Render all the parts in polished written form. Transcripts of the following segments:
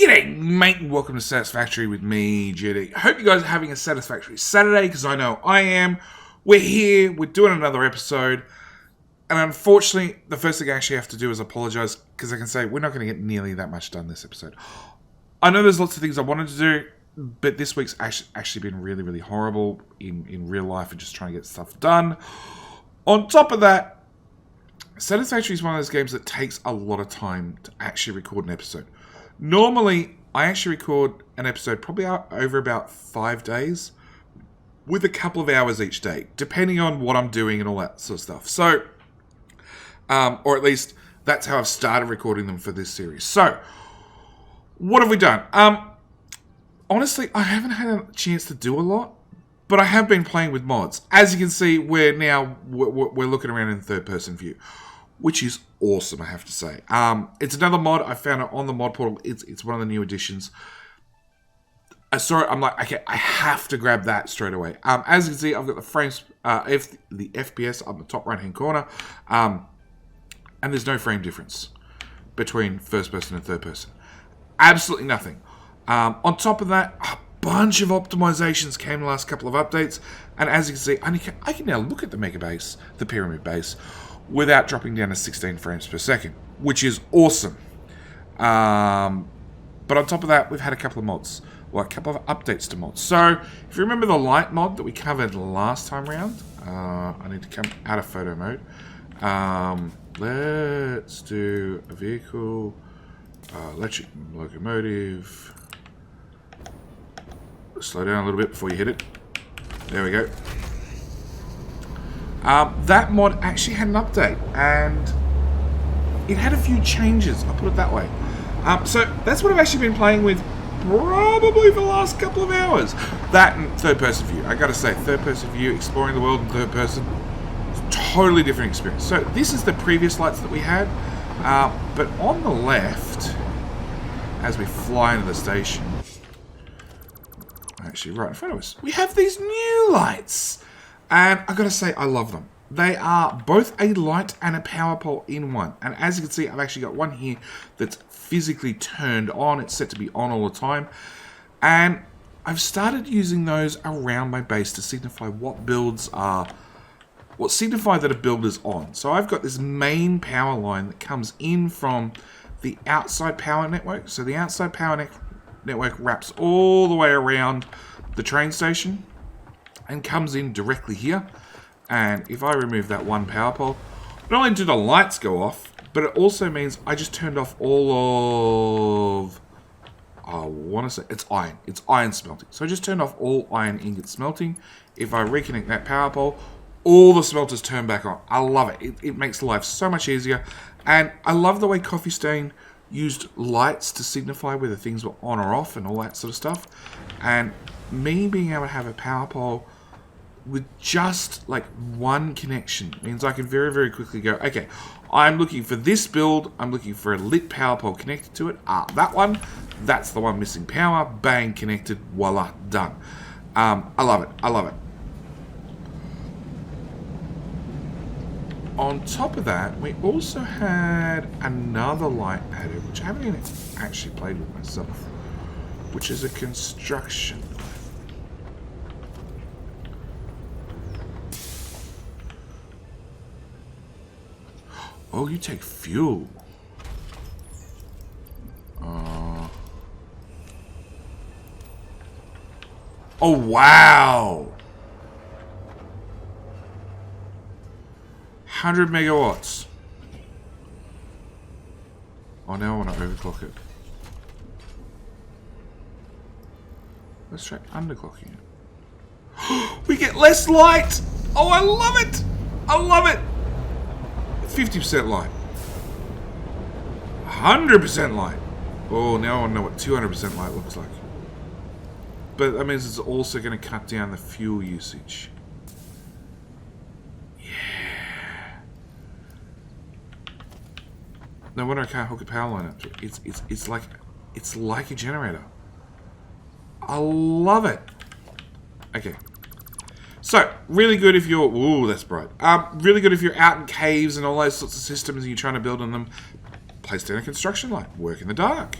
G'day, mate, and welcome to Satisfactory with me, JD. I hope you guys are having a satisfactory Saturday, because I know I am. We're here, we're doing another episode, and unfortunately, the first thing I actually have to do is apologise, because I can say we're not going to get nearly that much done this episode. I know there's lots of things I wanted to do, but this week's actually been really, really horrible in real life and just trying to get stuff done. On top of that, Satisfactory is one of those games that takes a lot of time to actually record an episode. Normally, I actually record an episode probably over about 5 days with a couple of hours each day, depending on what I'm doing and all that sort of stuff. So, or at least that's how I've started recording them for this series. So, what have we done? Honestly, I haven't had a chance to do a lot, but I have been playing with mods. As you can see, we're looking around in third-person view, which is awesome, I have to say. It's another mod. I found it on the mod portal. It's one of the new additions. I saw it. I'm like, okay, I have to grab that straight away. As you can see, I've got the frames, the FPS on the top right-hand corner, and there's no frame difference between first person and third person. Absolutely nothing. On top of that, a bunch of optimizations came in the last couple of updates, and as you can see, I can now look at the mega base, the pyramid base, without dropping down to 16 frames per second, which is awesome. But on top of that, we've had a couple of mods, or a couple of updates to mods. So, if you remember the light mod that we covered last time round, I need to come out of photo mode. Let's do a vehicle, electric locomotive. Slow down a little bit before you hit it. There we go. That mod actually had an update, and it had a few changes, I'll put it that way. So that's what I've actually been playing with probably for the last couple of hours. That and third-person view. I gotta say, third-person view, exploring the world in third person, totally different experience. So this is the previous lights that we had, but on the left, as we fly into the station, actually right in front of us, we have these new lights. And I gotta say, I love them. They are both a light and a power pole in one. And as you can see, I've actually got one here that's physically turned on. It's set to be on all the time. And I've started using those around my base to signify signify that a build is on. So I've got this main power line that comes in from the outside power network. So the outside power network wraps all the way around the train station and comes in directly here. And if I remove that one power pole, not only do the lights go off, but it also means I just turned off all of, I want to say, it's iron smelting. So I just turned off all iron ingot smelting. If I reconnect that power pole, all the smelters turn back on. I love it. It makes life so much easier. And I love the way Coffee Stain used lights to signify whether things were on or off and all that sort of stuff. And me being able to have a power pole with just like one connection means I can very, very quickly go, okay, I'm looking for this build, I'm looking for a lit power pole connected to it. That one, that's the one missing power, bang, connected, voila, done. I love it, I love it. On top of that, we also had another light added, which I haven't even actually played with myself, which is a construction light. Oh, you take fuel. Oh, wow. 100 megawatts. Oh, now I want to overclock it. Let's try underclocking it. We get less light. Oh, I love it. I love it. 50% light. 100% light. Oh, now I want to know what 200% light looks like. But that means it's also going to cut down the fuel usage. Yeah. No wonder I can't hook a power line up to it. It's like a generator. I love it. Okay. So, really good if you're... Ooh, that's bright. Really good if you're out in caves and all those sorts of systems and you're trying to build on them. Place down a construction light. Work in the dark.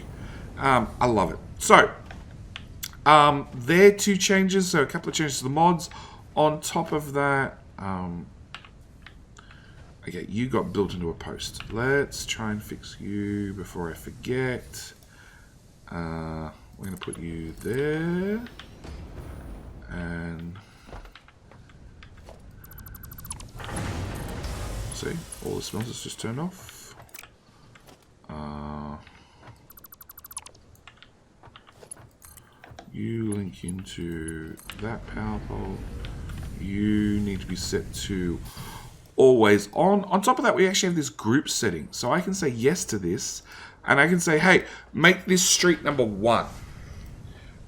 I love it. So, there are 2 changes. So a couple of changes to the mods. On top of that, okay, you got built into a post. Let's try and fix you before I forget. We're going to put you there. And see, all the smelters just turned off. You link into that power pole. You need to be set to always on. On top of that, we actually have this group setting. So I can say yes to this. And I can say, hey, make this street number 1.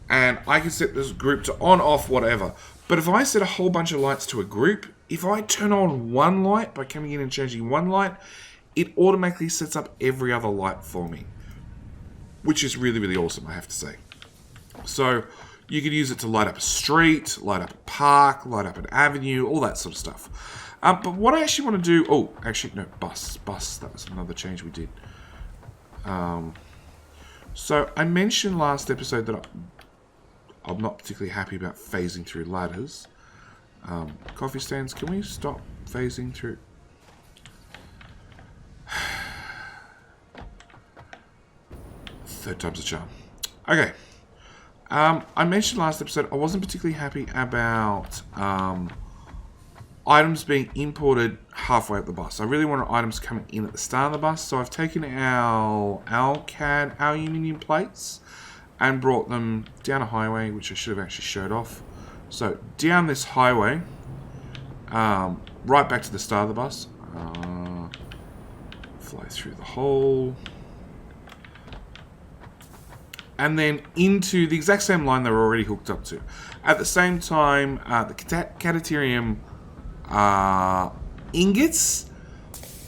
And I can set this group to on, off, whatever. But if I set a whole bunch of lights to a group, if I turn on one light by coming in and changing one light, it automatically sets up every other light for me. Which is really, really awesome, I have to say. So you could use it to light up a street, light up a park, light up an avenue, all that sort of stuff. But what I actually want to do... Oh, actually, no, bus. That was another change we did. So I mentioned last episode that I'm not particularly happy about phasing through ladders. Coffee stands, can we stop phasing through? Third time's a charm. Okay. I mentioned last episode I wasn't particularly happy about items being imported halfway up the bus. I really wanted items coming in at the start of the bus, so I've taken our CAD aluminium plates and brought them down a highway, which I should have actually showed off. So down this highway, right back to the start of the bus, fly through the hole, and then into the exact same line they were already hooked up to. At the same time, the Catatarium ingots,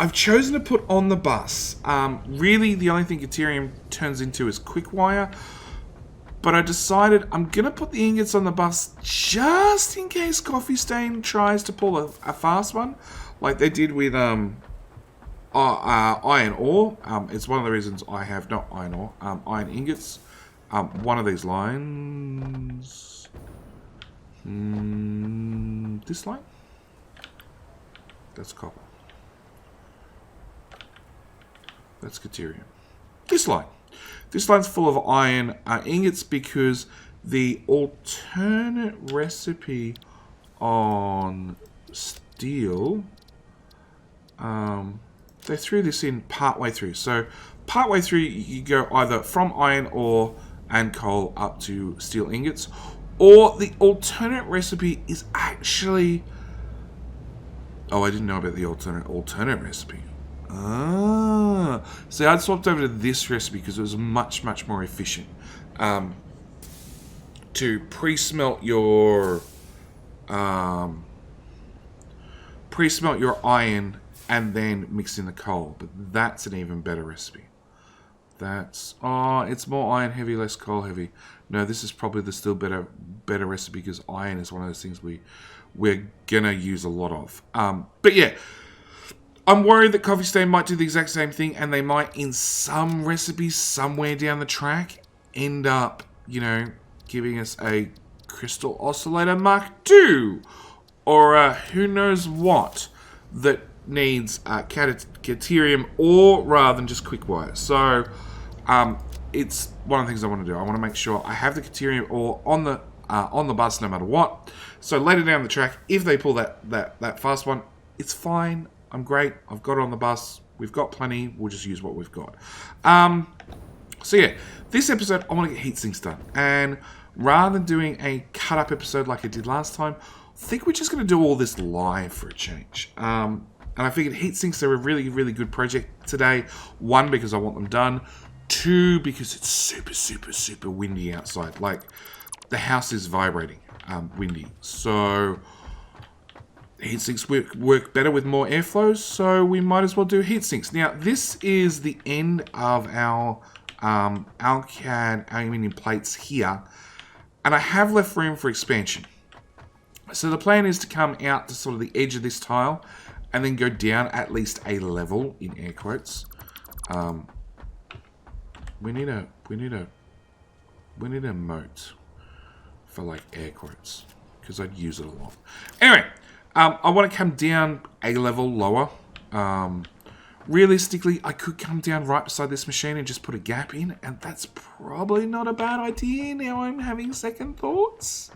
I've chosen to put on the bus. Really, the only thing Catatarium turns into is quick wire, but I decided I'm going to put the ingots on the bus just in case Coffee Stain tries to pull a fast one, like they did with iron ore. It's one of the reasons I have not iron ore, iron ingots. One of these lines, this line, that's copper, that's Caterium. This line's full of iron ingots because the alternate recipe on steel, they threw this in partway through. So partway through, you go either from iron ore and coal up to steel ingots, or the alternate recipe is actually... Oh, I didn't know about the alternate recipe. See, I'd swapped over to this recipe because it was much, much more efficient to pre-smelt your iron and then mix in the coal. But that's an even better recipe. That's... Oh, it's more iron heavy, less coal heavy. No, this is probably the still better recipe because iron is one of those things we're gonna use a lot of. But yeah, I'm worried that Coffee Stain might do the exact same thing, and they might, in some recipes somewhere down the track, end up, you know, giving us a Crystal Oscillator Mark II, or who knows what, that needs Caterium ore rather than just quick wire. So it's one of the things I want to do. I want to make sure I have the Caterium ore on the bus no matter what. So later down the track, if they pull that fast one, it's fine. I'm great. I've got it on the bus. We've got plenty. We'll just use what we've got. So yeah, this episode I want to get heat sinks done, and rather than doing a cut up episode like I did last time, I think we're just going to do all this live for a change. And I figured heat sinks are a really, really good project today. 1, because I want them done. 2, because it's super, super, super windy outside. Like, the house is vibrating, windy. So, heat sinks work better with more airflow, so we might as well do heat sinks. Now, this is the end of our Alcad aluminium plates here, and I have left room for expansion. So the plan is to come out to sort of the edge of this tile and then go down at least a level, in air quotes. We need a moat for like air quotes, because I'd use it a lot. Anyway, I want to come down a level lower. Realistically, I could come down right beside this machine and just put a gap in, and that's probably not a bad idea. Now I'm having second thoughts.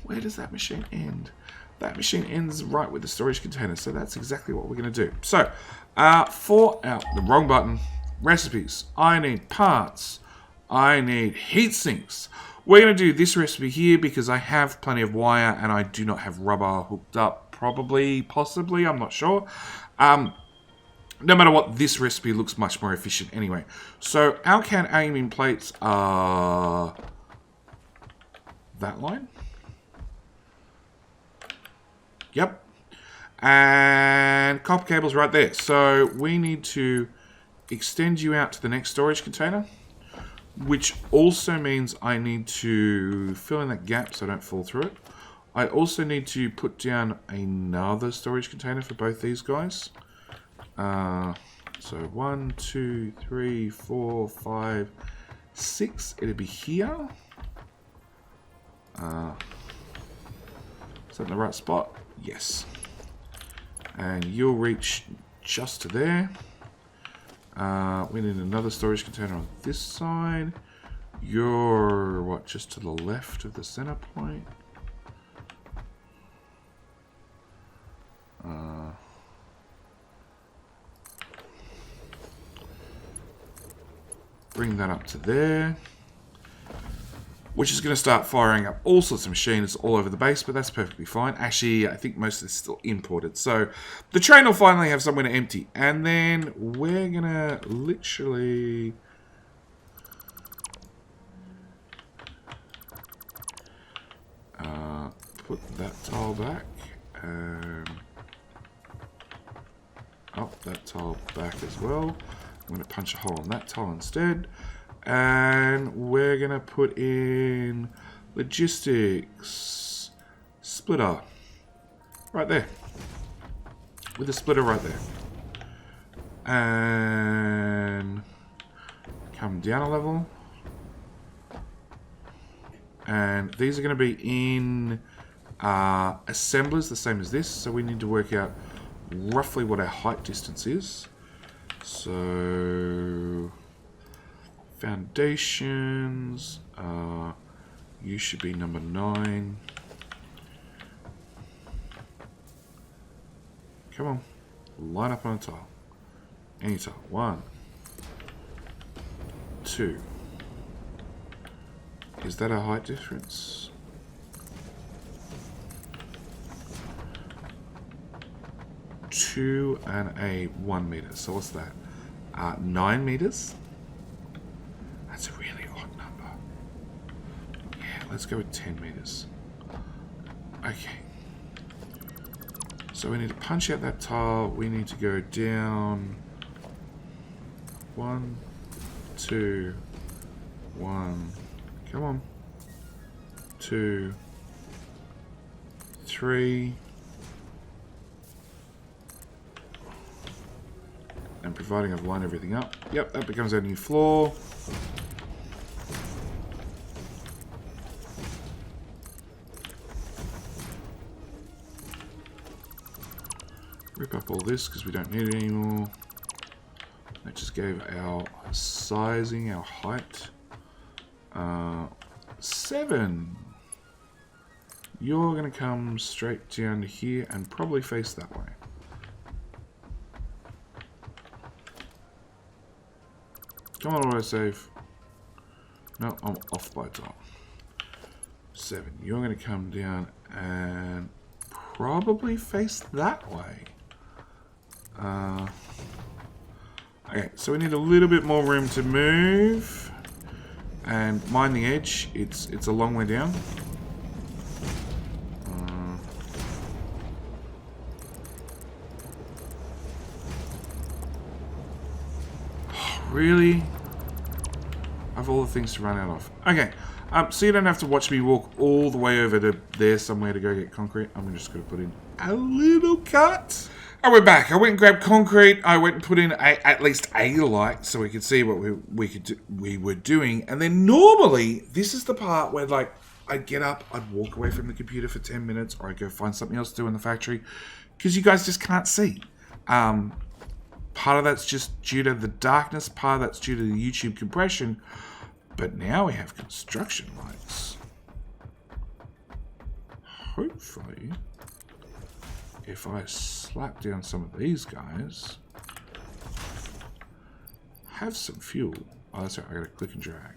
Where does that machine end? That machine ends right with the storage container, so that's exactly what we're going to do. So, the wrong button, recipes. I need parts. I need heat sinks. We're going to do this recipe here because I have plenty of wire and I do not have rubber hooked up. Probably, possibly, I'm not sure. No matter what, this recipe looks much more efficient anyway. So our can aiming plates are that line. Yep. And copper cable's right there. So we need to extend you out to the next storage container, which also means I need to fill in that gap so I don't fall through it. I also need to put down another storage container for both these guys. So 1, 2, 3, 4, 5, 6. It'll be here. Is that in the right spot? Yes. And you'll reach just to there. We need another storage container on this side. You're, what, just to the left of the center point? Bring that up to there. Which is going to start firing up all sorts of machines all over the base, but that's perfectly fine. Actually, I think most of this is still imported. So the train will finally have somewhere to empty. And then we're going to literally... put that tile back. That tile back as well. I'm going to punch a hole in that tile instead. And we're going to put in logistics splitter right there. With a splitter right there. And come down a level. And these are going to be in assemblers, the same as this. So we need to work out roughly what our height distance is. So foundations, you should be number 9. Come on, line up on a tile. Any tile. 1, 2. Is that a height difference? Two and a 1 meter. So what's that? 9 meters? That's a really odd number. Yeah, let's go with 10 meters. Okay. So we need to punch out that tile. We need to go down 1, 2, 1. Come on. 2, 3. And providing I've lined everything up. Yep, that becomes our new floor. Rip up all this because we don't need it anymore. That just gave our sizing, our height. 7. You're going to come straight down to here and probably face that way. Come on, autosave. No, I'm off by top. 7. You're going to come down and probably face that way. Okay, so we need a little bit more room to move. And mind the edge, it's a long way down. Really? I have all the things to run out of. Okay, so you don't have to watch me walk all the way over to there somewhere to go get concrete. I'm just going to put in a little cut. And we're back. I went and grabbed concrete. I went and put in at least a light so we could see what we were doing. And then normally, this is the part where, like, I'd get up, I'd walk away from the computer for 10 minutes, or I'd go find something else to do in the factory, because you guys just can't see. Part of that's just due to the darkness, part of that's due to the YouTube compression, but now we have construction lights. Hopefully, if I slap down some of these guys, have some fuel. Oh, that's right, I gotta click and drag.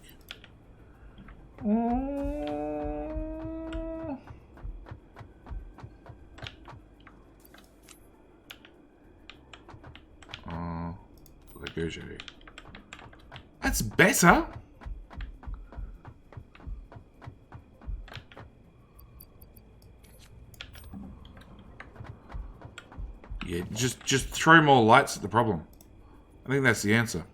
Negotiating. That's better. Yeah, just throw more lights at the problem. I think that's the answer.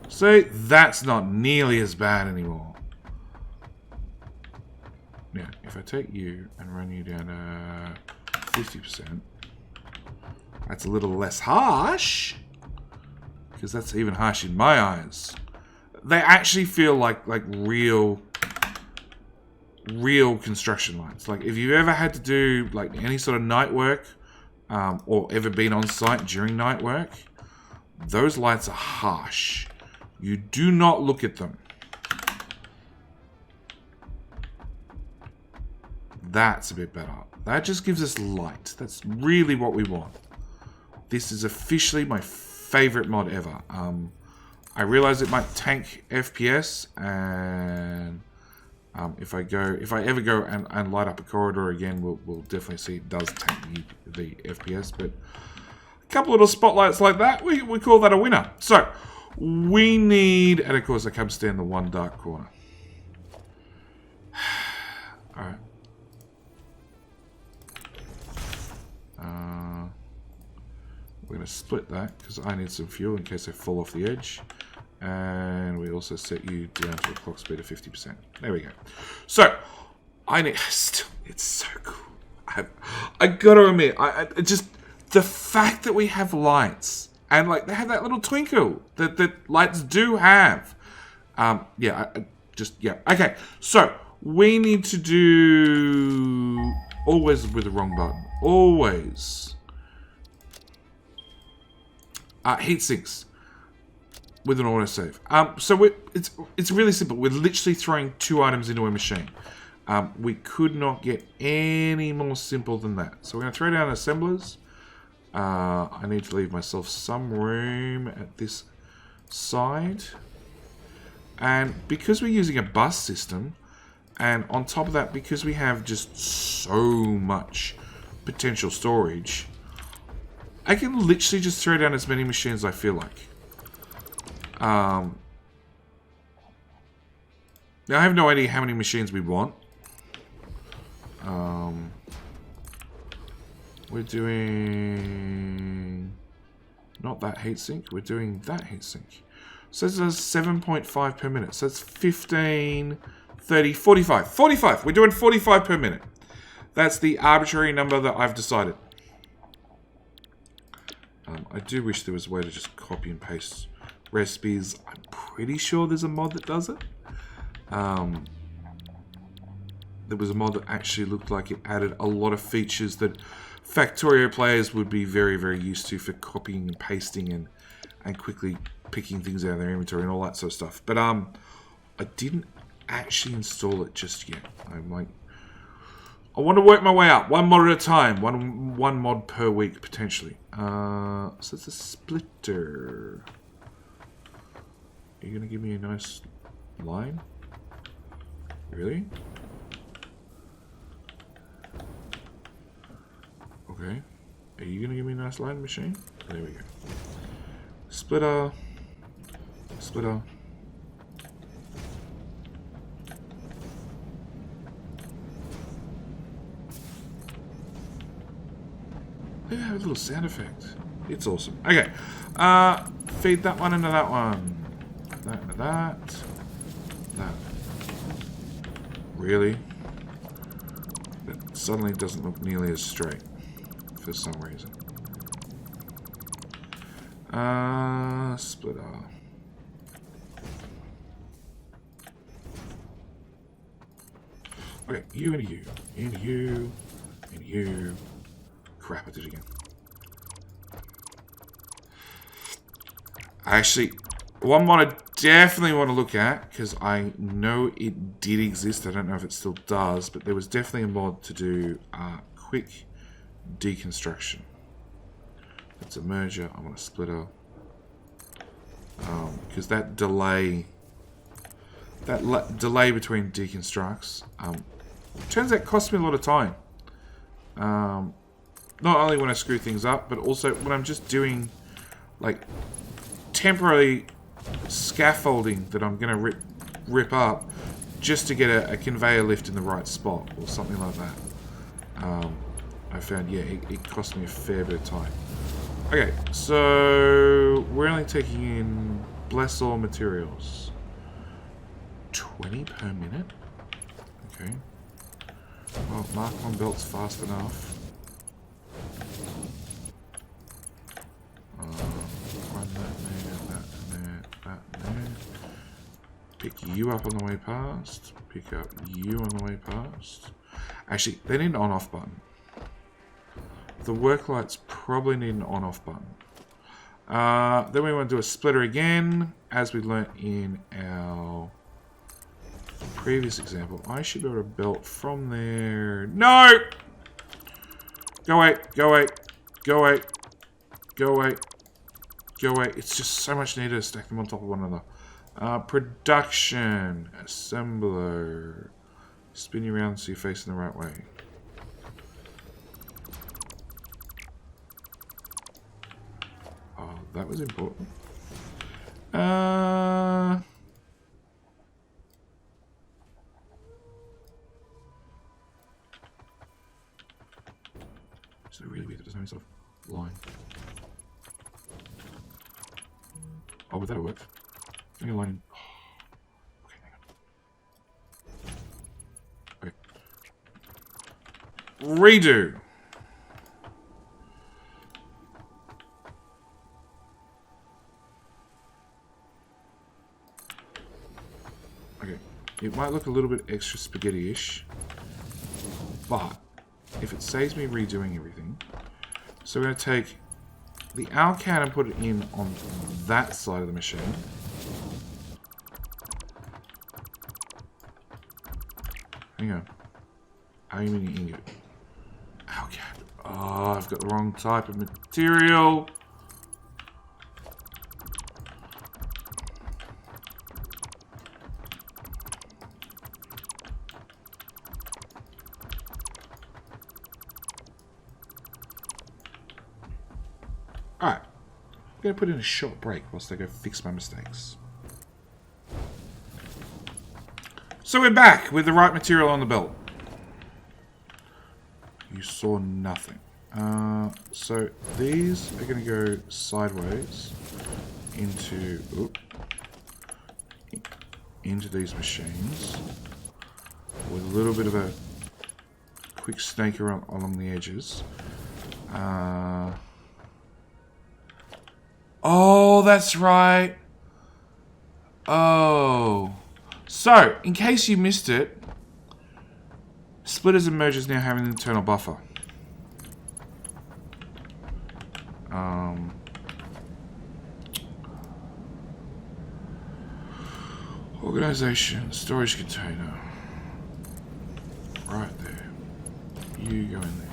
See, that's not nearly as bad anymore. Now, if I take you and run you down to 50%, that's a little less harsh, because that's even harsh in my eyes. They actually feel like real construction lights. Like, if you've ever had to do like any sort of night work, or ever been on site during night work, those lights are harsh. You do not look at them. That's a bit better. That just gives us light. That's really what we want. This is officially my favorite mod ever. I realize it might tank FPS, and if I ever go and light up a corridor again, we'll definitely see it does tank the FPS. But a couple little spotlights like that, we call that a winner. So we need, and of course I come stand the one dark corner. All right. We're going to split that because I need some fuel in case I fall off the edge. And we also set you down to a clock speed of 50%. There we go. So, I need... It's so cool. I gotta admit, I just... The fact that we have lights, and like they have that little twinkle that lights do have. Yeah, yeah. Okay, so we need to do... Always with the wrong button. Always. Heat sinks with an autosave. So it's really simple. We're literally throwing 2 items into a machine. We could not get any more simple than that. So we're going to throw down assemblers. I need to leave myself some room at this side. And because we're using a bus system, and on top of that, because we have just so much potential storage, I can literally just throw down as many machines as I feel like. Now, I have no idea how many machines we want. We're doing... Not that heatsink, we're doing that heatsink. So this is 7.5 per minute. So that's 15, 30, 45. 45! We're doing 45 per minute. That's the arbitrary number that I've decided. I do wish there was a way to just copy and paste recipes. I'm pretty sure there's a mod that does it. There was a mod that actually looked like it added a lot of features that Factorio players would be very, very used to for copying and pasting and quickly picking things out of their inventory and all that sort of stuff. But I didn't actually install it just yet. I want to work my way up, one mod at a time, one mod per week potentially. So it's a splitter. Are you gonna give me a nice line? Really? Okay. Are you gonna give me a nice line, machine? There we go. Splitter. Splitter. They have a little sound effect. It's awesome. Okay. Feed that one into that one. That into that. That. Really? suddenly doesn't look nearly as straight for some reason. Splitter. Okay, you and you, and you, and you. Crap, I did it again. Actually, one mod I definitely want to look at, because I know it did exist, I don't know if it still does, but there was definitely a mod to do quick deconstruction. That's a merger, I want a splitter. Because that delay between deconstructs, turns out costs me a lot of time. Not only when I screw things up, but also when I'm just doing like temporary scaffolding that I'm going to rip up just to get a conveyor lift in the right spot or something like that. I found, yeah, it cost me a fair bit of time. Okay, so we're only taking in bless all materials. 20 per minute? Okay. Well, mark one belt's fast enough. Run that there. Pick you up on the way past. Pick up you on the way past. Actually, they need an on-off button. The work lights probably need an on-off button. Then we want to do a splitter again, as we learnt in our previous example. I should be able to belt from there. No! Go away, go away, go away, go away, go away. It's just so much neater to stack them on top of one another. Production, assembler. Spin you around so you're facing the right way. Oh, that was important. So really weird that there's no sort of line. Oh, would that have worked? Getting a line. Oh. Okay, hang on. Okay. Redo. Okay. It might look a little bit extra spaghetti-ish, but if it saves me redoing everything, so we're going to take the Alcat and put it in on that side of the machine. Hang on. Aluminium ingot. Alcat. Oh, I've got the wrong type of material. Alright. I'm going to put in a short break whilst I go fix my mistakes. So we're back with the right material on the belt. You saw nothing. So these are going to go sideways into these machines with a little bit of a quick snake around along the edges. Oh, that's right. Oh. So, in case you missed it, splitters and mergers now have an internal buffer. Organization, storage container. Right there. You go in there.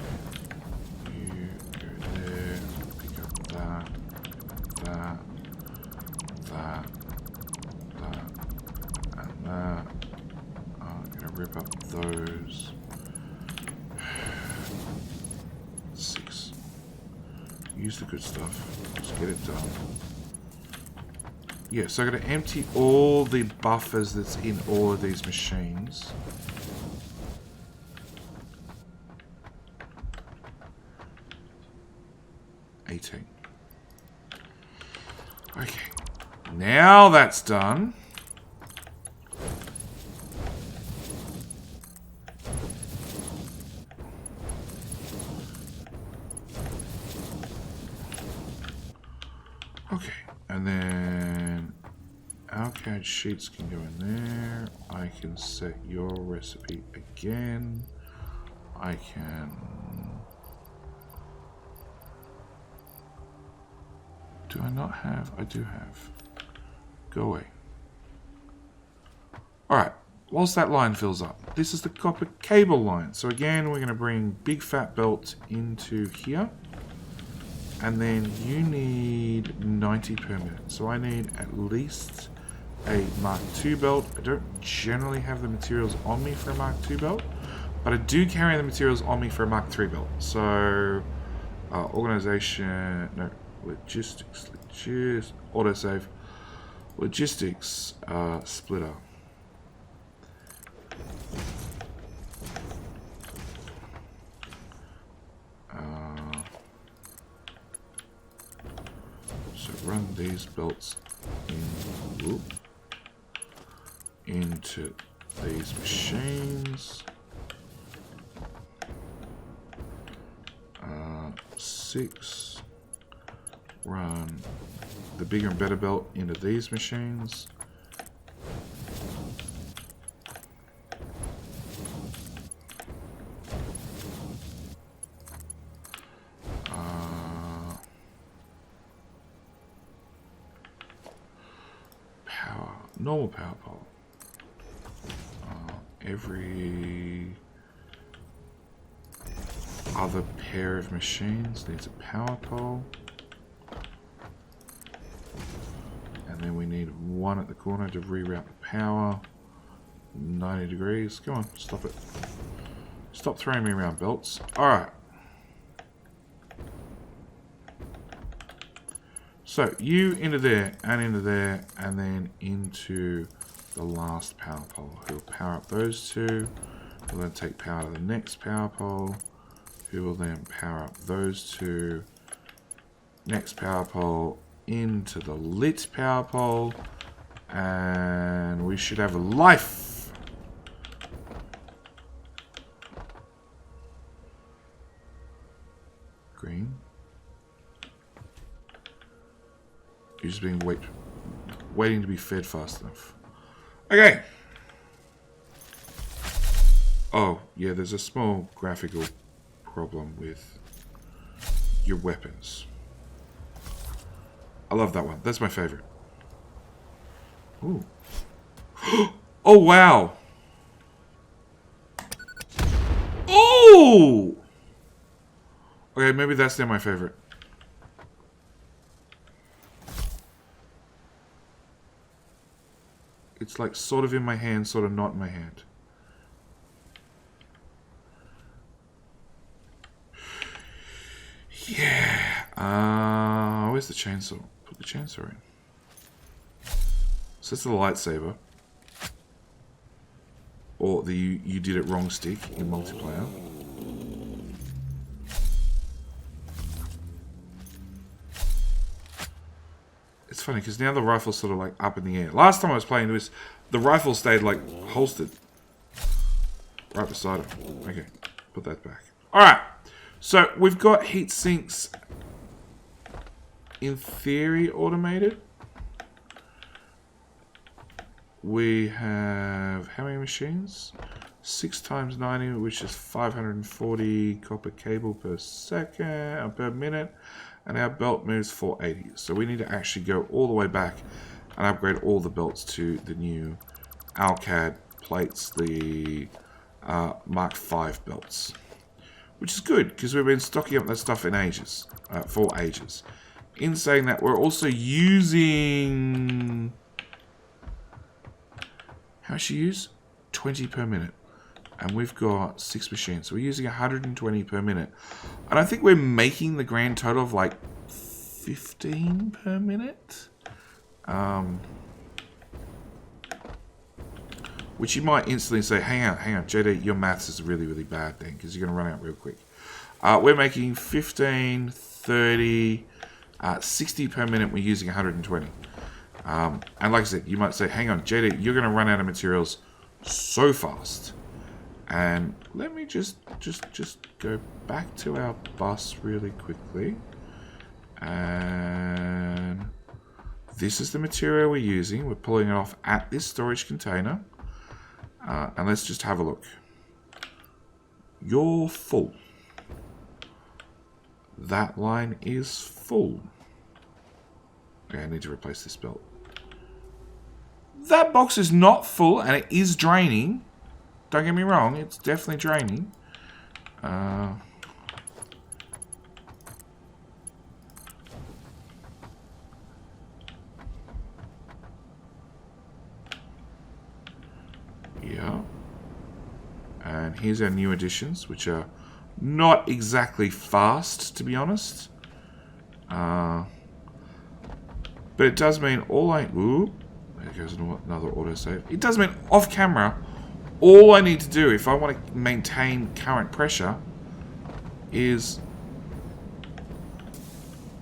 You go there. Pick up that. That, and that. I'm going to rip up those. 6. Use the good stuff. Let's get it done. Yeah, so I'm going to empty all the buffers that's in all of these machines. Okay, now that's done. Okay, and then our CAD sheets can go in there. I can set your recipe again. I can... Do I not have? I do have. Go away. Alright, whilst that line fills up, this is the copper cable line. So again, we're going to bring big fat belt into here. And then you need 90 per minute. So I need at least a Mark II belt. I don't generally have the materials on me for a Mark II belt, but I do carry the materials on me for a Mark III belt. So, organization, no, logistics, autosave, logistics, splitter. So run these belts into these machines. 6. Run the bigger and better belt into these machines. Normal power pole. Every other pair of machines needs a power pole. And then we need one at the corner to reroute the power. 90 degrees. Come on, stop it. Stop throwing me around belts. Alright. So, you into there, and then into the last power pole. Who will power up those two. We'll then take power to the next power pole. Who will then power up those two. Next power pole into the lit power pole. And we should have life. Green. You're just being waiting to be fed fast enough. Okay. Oh, yeah, there's a small graphical problem with your weapons. I love that one. That's my favorite. Ooh. Oh, wow. Oh! Okay, maybe that's not my favorite. It's like sort of in my hand, sort of not in my hand. Yeah. Where's the chainsaw? Put the chainsaw in. So it's the lightsaber. Or the you did it wrong stick in multiplayer. It's funny because now the rifle's sort of like up in the air. Last time I was playing this, the rifle stayed like holstered. Right beside it. Okay, put that back. Alright, so we've got heat sinks in theory automated. We have how many machines? 6 times 90, which is 540 copper cable per second, per minute. And our belt moves 480. So we need to actually go all the way back and upgrade all the belts to the new Alcad plates, the Mark V belts. Which is good, because we've been stocking up that stuff in ages, for ages. In saying that, we're also using... How much do you use? 20 per minute. And we've got 6 machines. So we're using 120 per minute. And I think we're making the grand total of like 15 per minute. Which you might instantly say, hang on, JD, your maths is really, really bad then, because you're going to run out real quick. We're making 15, 30, 60 per minute. We're using 120. And like I said, you might say, hang on, JD, you're going to run out of materials so fast. And let me just go back to our bus really quickly. And This is the material we're using. We're pulling it off at this storage container. And let's just have a look. You're full. That line is full. Okay, I need to replace this belt. That box is not full, and it is draining. Don't get me wrong, it's definitely draining. Yeah. And here's our new additions, which are not exactly fast, to be honest. But it does mean all I... Ooh, there goes another autosave. It does mean off camera, all I need to do if I want to maintain current pressure is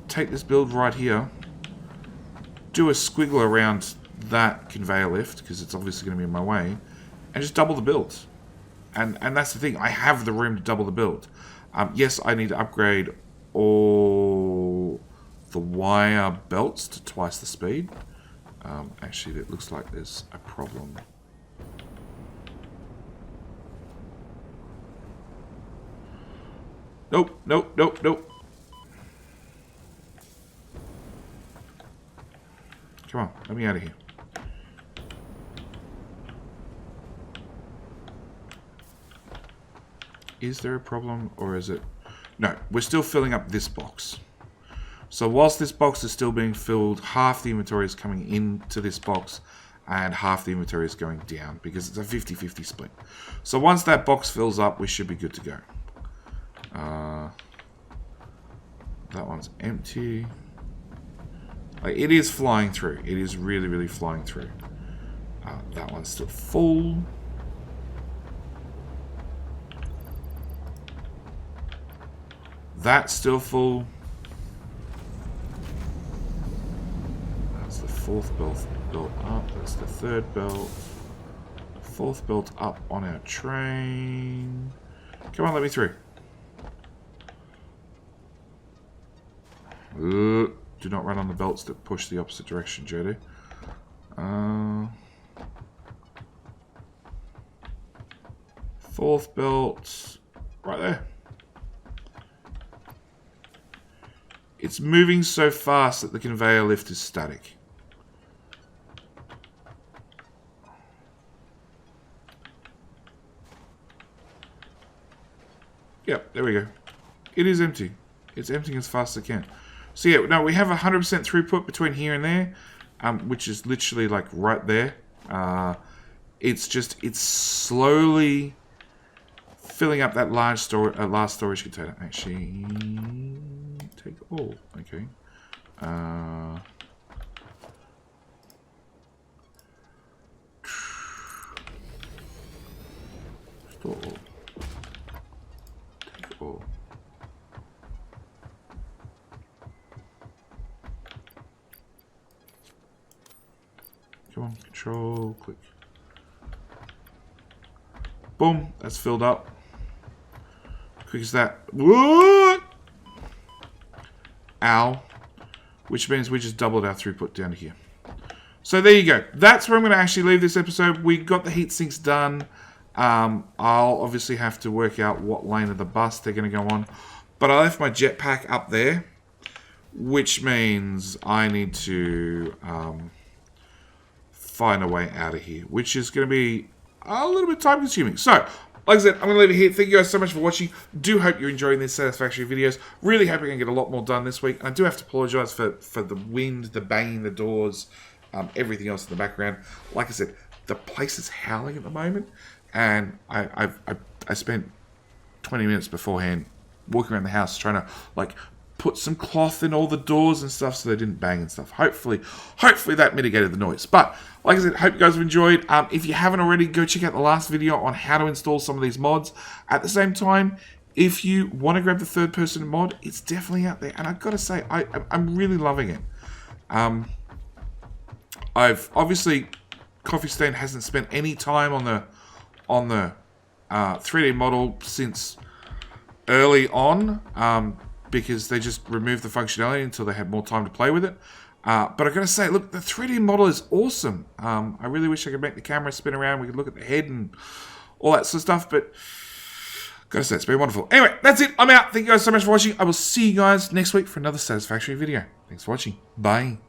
take this build right here, do a squiggle around that conveyor lift, because it's obviously going to be in my way, and just double the build. And that's the thing, I have the room to double the build. Yes, I need to upgrade all the wire belts to twice the speed. Actually, it looks like there's a problem. Nope, nope, nope, nope. Come on, let me out of here. Is there a problem, or is it... No, we're still filling up this box. So whilst this box is still being filled, half the inventory is coming into this box and half the inventory is going down because it's a 50-50 split. So once that box fills up, we should be good to go. That one's empty. Like, it is flying through. It is really, really flying through. That one's still full. That's still full. That's the fourth belt up. That's the third belt. Fourth belt up on our train. Come on, let me through. Do not run on the belts that push the opposite direction, Jody. Fourth belt. Right there. It's moving so fast that the conveyor lift is static. Yep, there we go. It is empty. It's emptying as fast as it can. So yeah, no, we have 100% throughput between here and there, which is literally like right there. It's slowly filling up that last storage container. Actually, take all. Okay. Store all. Take all. Come on, control, click. Boom, that's filled up. Quick as that. What? Ow. Which means we just doubled our throughput down to here. So there you go. That's where I'm going to actually leave this episode. We got the heat sinks done. I'll obviously have to work out what lane of the bus they're going to go on. But I left my jetpack up there, which means I need to find a way out of here, which is going to be a little bit time consuming. So, like I said, I'm going to leave it here. Thank you guys so much for watching. Do hope you're enjoying these Satisfactory videos. Really hope I can get a lot more done this week. And I do have to apologise for the wind, the banging the doors, everything else in the background. Like I said, the place is howling at the moment. And I spent 20 minutes beforehand walking around the house trying to, like, put some cloth in all the doors and stuff so they didn't bang and stuff. Hopefully that mitigated the noise. But, like I said, hope you guys have enjoyed. If you haven't already, go check out the last video on how to install some of these mods. At the same time, if you want to grab the third-person mod, it's definitely out there. And I've got to say, I'm really loving it. I've obviously, Coffee Stain hasn't spent any time on the 3D model since early on, because they just removed the functionality until they had more time to play with it. But I gotta say, look, the 3D model is awesome. I really wish I could make the camera spin around. We could look at the head and all that sort of stuff, but gotta say, it's been wonderful. Anyway, that's it. I'm out. Thank you guys so much for watching. I will see you guys next week for another Satisfactory video. Thanks for watching. Bye.